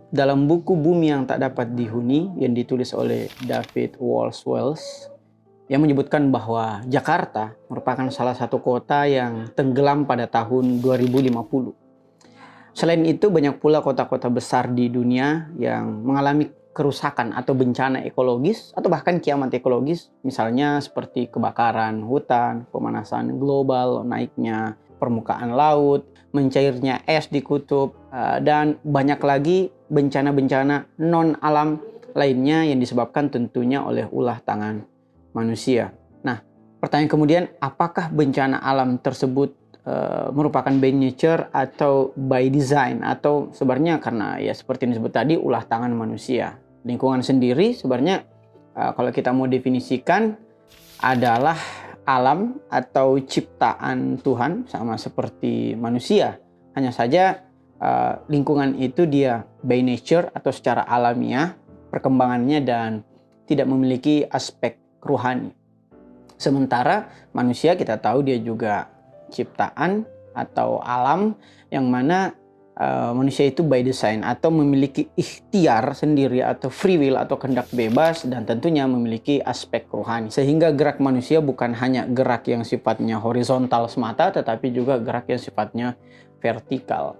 Dalam buku Bumi yang Tak Dapat Dihuni yang ditulis oleh David Walsh yang menyebutkan bahwa Jakarta merupakan salah satu kota yang tenggelam pada tahun 2050. Selain itu, banyak pula kota-kota besar di dunia yang mengalami kerusakan atau bencana ekologis atau bahkan kiamat ekologis, misalnya seperti kebakaran hutan, pemanasan global, naiknya permukaan laut, mencairnya es di kutub, dan banyak lagi bencana-bencana non-alam lainnya yang disebabkan tentunya oleh ulah tangan manusia. Nah, pertanyaan kemudian, apakah bencana alam tersebut merupakan by nature atau by design, atau sebenarnya karena ya seperti yang disebut tadi ulah tangan manusia? Lingkungan sendiri sebenarnya kalau kita mau definisikan adalah alam atau ciptaan Tuhan sama seperti manusia. Hanya saja lingkungan itu dia by nature atau secara alamiah perkembangannya dan tidak memiliki aspek rohani. Sementara manusia kita tahu dia juga ciptaan atau alam yang mana manusia itu by design atau memiliki ikhtiar sendiri atau free will atau kehendak bebas dan tentunya memiliki aspek rohani. Sehingga gerak manusia bukan hanya gerak yang sifatnya horizontal semata tetapi juga gerak yang sifatnya vertikal.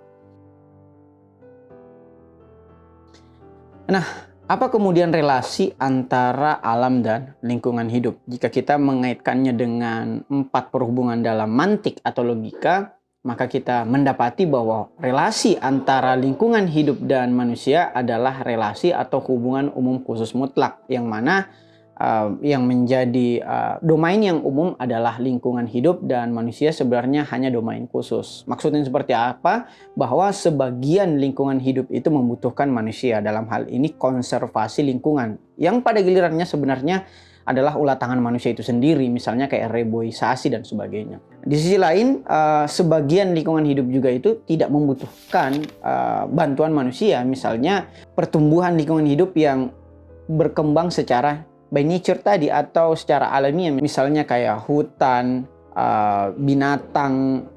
Nah, apa kemudian relasi antara alam dan lingkungan hidup? Jika kita mengaitkannya dengan 4 perhubungan dalam mantik atau logika, maka kita mendapati bahwa relasi antara lingkungan hidup dan manusia adalah relasi atau hubungan umum khusus mutlak, yang mana yang menjadi domain yang umum adalah lingkungan hidup dan manusia sebenarnya hanya domain khusus. Maksudnya seperti apa? Bahwa sebagian lingkungan hidup itu membutuhkan manusia, dalam hal ini konservasi lingkungan, yang pada gilirannya sebenarnya adalah ulah tangan manusia itu sendiri, misalnya kayak reboisasi dan sebagainya. Di sisi lain, sebagian lingkungan hidup juga itu tidak membutuhkan bantuan manusia, misalnya pertumbuhan lingkungan hidup yang berkembang secara by nature tadi atau secara alamiah, misalnya kayak hutan, binatang,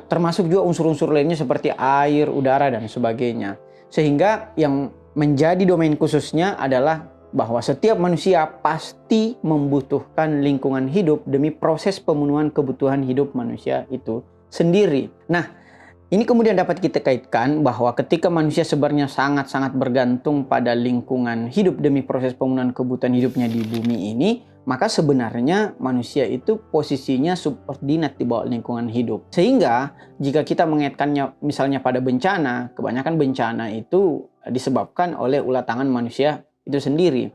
termasuk juga unsur-unsur lainnya seperti air, udara, dan sebagainya. Sehingga yang menjadi domain khususnya adalah bahwa setiap manusia pasti membutuhkan lingkungan hidup demi proses pemenuhan kebutuhan hidup manusia itu sendiri. Nah, ini kemudian dapat kita kaitkan bahwa ketika manusia sebenarnya sangat-sangat bergantung pada lingkungan hidup demi proses pemenuhan kebutuhan hidupnya di bumi ini, maka sebenarnya manusia itu posisinya subordinat di bawah lingkungan hidup. Sehingga jika kita mengaitkannya misalnya pada bencana, kebanyakan bencana itu disebabkan oleh ulah tangan manusia itu sendiri.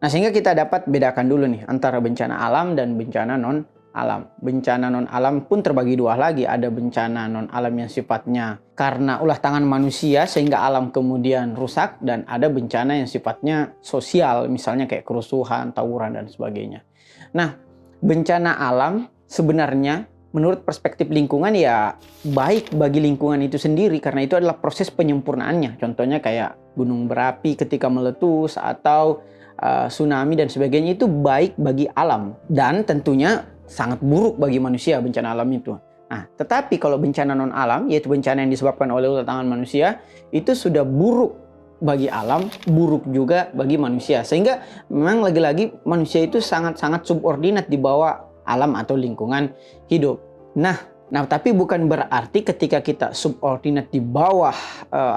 Nah, sehingga kita dapat bedakan dulu nih antara bencana alam dan bencana non-alam. Bencana non-alam pun terbagi dua lagi. Ada bencana non-alam yang sifatnya karena ulah tangan manusia sehingga alam kemudian rusak, dan ada bencana yang sifatnya sosial, misalnya kayak kerusuhan, tawuran, dan sebagainya. Nah, bencana alam sebenarnya menurut perspektif lingkungan ya baik bagi lingkungan itu sendiri karena itu adalah proses penyempurnaannya. Contohnya kayak gunung berapi ketika meletus atau tsunami dan sebagainya, itu baik bagi alam dan tentunya sangat buruk bagi manusia bencana alam itu. Nah, tetapi kalau bencana non alam, yaitu bencana yang disebabkan oleh ulah tangan manusia, itu sudah buruk bagi alam, buruk juga bagi manusia. Sehingga memang lagi-lagi manusia itu sangat-sangat subordinat di bawah alam atau lingkungan hidup. Nah, tapi bukan berarti ketika kita subordinat di bawah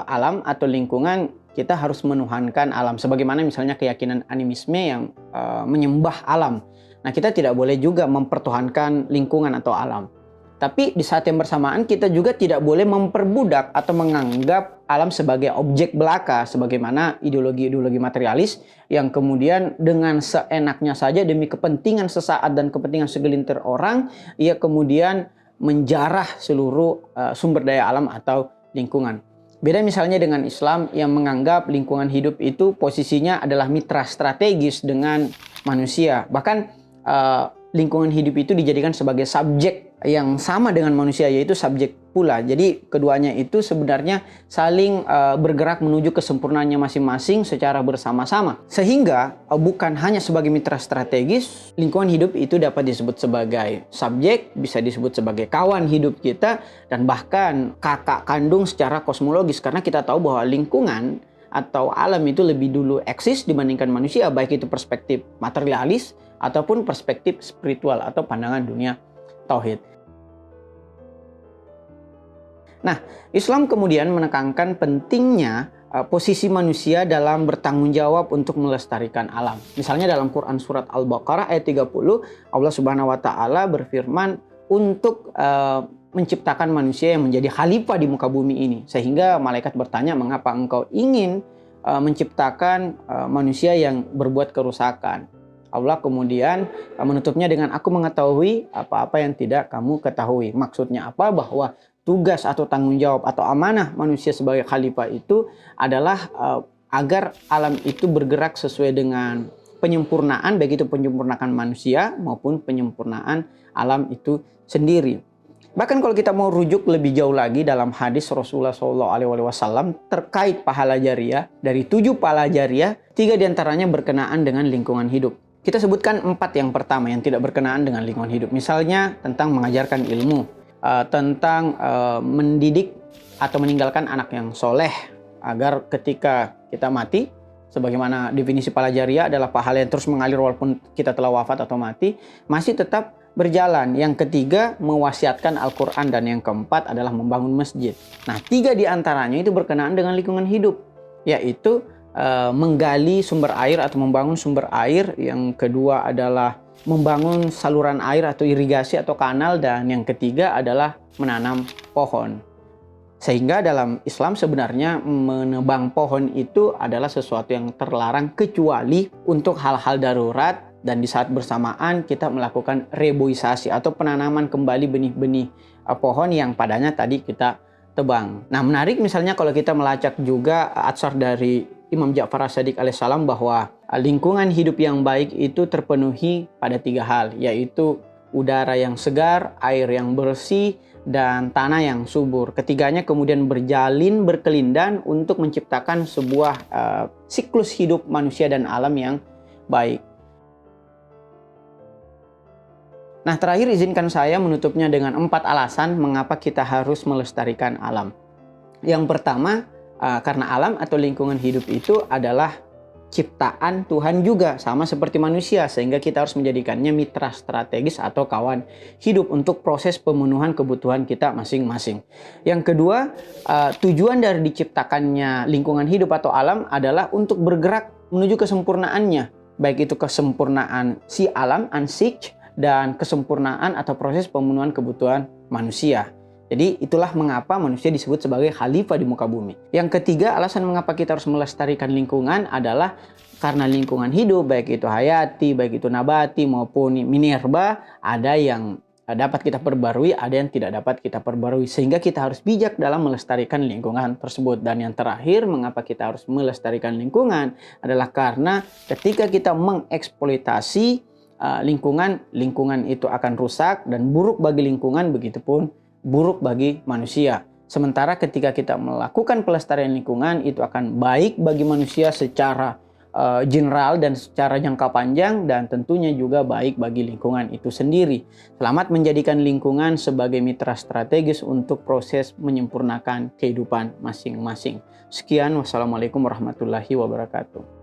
alam atau lingkungan, kita harus menuhankan alam. Sebagaimana misalnya keyakinan animisme yang menyembah alam. Nah, kita tidak boleh juga mempertuhankan lingkungan atau alam. Tapi di saat yang bersamaan kita juga tidak boleh memperbudak atau menganggap alam sebagai objek belaka, sebagaimana ideologi-ideologi materialis yang kemudian dengan seenaknya saja demi kepentingan sesaat dan kepentingan segelintir orang, ia kemudian menjarah seluruh sumber daya alam atau lingkungan. Beda misalnya dengan Islam yang menganggap lingkungan hidup itu posisinya adalah mitra strategis dengan manusia. Bahkan lingkungan hidup itu dijadikan sebagai subjek yang sama dengan manusia, yaitu subjek pula. Jadi keduanya itu sebenarnya saling bergerak menuju kesempurnaannya masing-masing secara bersama-sama. Sehingga bukan hanya sebagai mitra strategis, lingkungan hidup itu dapat disebut sebagai subjek, bisa disebut sebagai kawan hidup kita, dan bahkan kakak kandung secara kosmologis. Karena kita tahu bahwa lingkungan atau alam itu lebih dulu eksis dibandingkan manusia, baik itu perspektif materialis ataupun perspektif spiritual atau pandangan dunia tauhid. Nah, Islam kemudian menekankan pentingnya posisi manusia dalam bertanggung jawab untuk melestarikan alam. Misalnya dalam Quran surat Al-Baqarah ayat 30, Allah Subhanahu wa taala berfirman untuk menciptakan manusia yang menjadi khalifah di muka bumi ini. Sehingga malaikat bertanya, "Mengapa engkau ingin menciptakan manusia yang berbuat kerusakan?" Allah kemudian menutupnya dengan, "Aku mengetahui apa-apa yang tidak kamu ketahui." Maksudnya apa? Bahwa tugas atau tanggung jawab atau amanah manusia sebagai khalifah itu adalah agar alam itu bergerak sesuai dengan penyempurnaan, baik itu penyempurnaan manusia maupun penyempurnaan alam itu sendiri. Bahkan kalau kita mau rujuk lebih jauh lagi dalam hadis Rasulullah SAW terkait pahala jariah, dari 7 pahala jariah, 3 diantaranya berkenaan dengan lingkungan hidup. Kita sebutkan 4 yang pertama yang tidak berkenaan dengan lingkungan hidup. Misalnya tentang mengajarkan ilmu, tentang mendidik atau meninggalkan anak yang soleh, agar ketika kita mati, sebagaimana definisi pahala jariah adalah pahala yang terus mengalir walaupun kita telah wafat atau mati, masih tetap berjalan. Yang ketiga, mewasiatkan Al-Quran. Dan yang keempat adalah membangun masjid. Nah, 3 diantaranya itu berkenaan dengan lingkungan hidup, yaitu menggali sumber air atau membangun sumber air. Yang kedua adalah membangun saluran air atau irigasi atau kanal. Dan yang ketiga adalah menanam pohon. Sehingga dalam Islam sebenarnya menebang pohon itu adalah sesuatu yang terlarang kecuali untuk hal-hal darurat. Dan di saat bersamaan kita melakukan reboisasi atau penanaman kembali benih-benih pohon yang padanya tadi kita tebang. Nah, menarik misalnya kalau kita melacak juga atsar dari Imam Ja'far As-Shadiq alaihissalam bahwa lingkungan hidup yang baik itu terpenuhi pada 3 hal, yaitu udara yang segar, air yang bersih, dan tanah yang subur. Ketiganya kemudian berjalin berkelindan untuk menciptakan sebuah siklus hidup manusia dan alam yang baik. Nah, terakhir izinkan saya menutupnya dengan 4 alasan mengapa kita harus melestarikan alam. Yang pertama, karena alam atau lingkungan hidup itu adalah ciptaan Tuhan juga, sama seperti manusia, sehingga kita harus menjadikannya mitra strategis atau kawan hidup untuk proses pemenuhan kebutuhan kita masing-masing. Yang kedua, tujuan dari diciptakannya lingkungan hidup atau alam adalah untuk bergerak menuju kesempurnaannya, baik itu kesempurnaan si alam, an-sich, dan kesempurnaan atau proses pemenuhan kebutuhan manusia. Jadi itulah mengapa manusia disebut sebagai khalifah di muka bumi. Yang ketiga, alasan mengapa kita harus melestarikan lingkungan adalah karena lingkungan hidup, baik itu hayati, baik itu nabati maupun minerba, ada yang dapat kita perbarui, ada yang tidak dapat kita perbarui. Sehingga kita harus bijak dalam melestarikan lingkungan tersebut. Dan yang terakhir, mengapa kita harus melestarikan lingkungan adalah karena ketika kita mengeksploitasi lingkungan itu akan rusak dan buruk bagi lingkungan, begitupun buruk bagi manusia. Sementara ketika kita melakukan pelestarian lingkungan, itu akan baik bagi manusia secara general dan secara jangka panjang, dan tentunya juga baik bagi lingkungan itu sendiri. Selamat menjadikan lingkungan sebagai mitra strategis untuk proses menyempurnakan kehidupan masing-masing. Sekian, wassalamualaikum warahmatullahi wabarakatuh.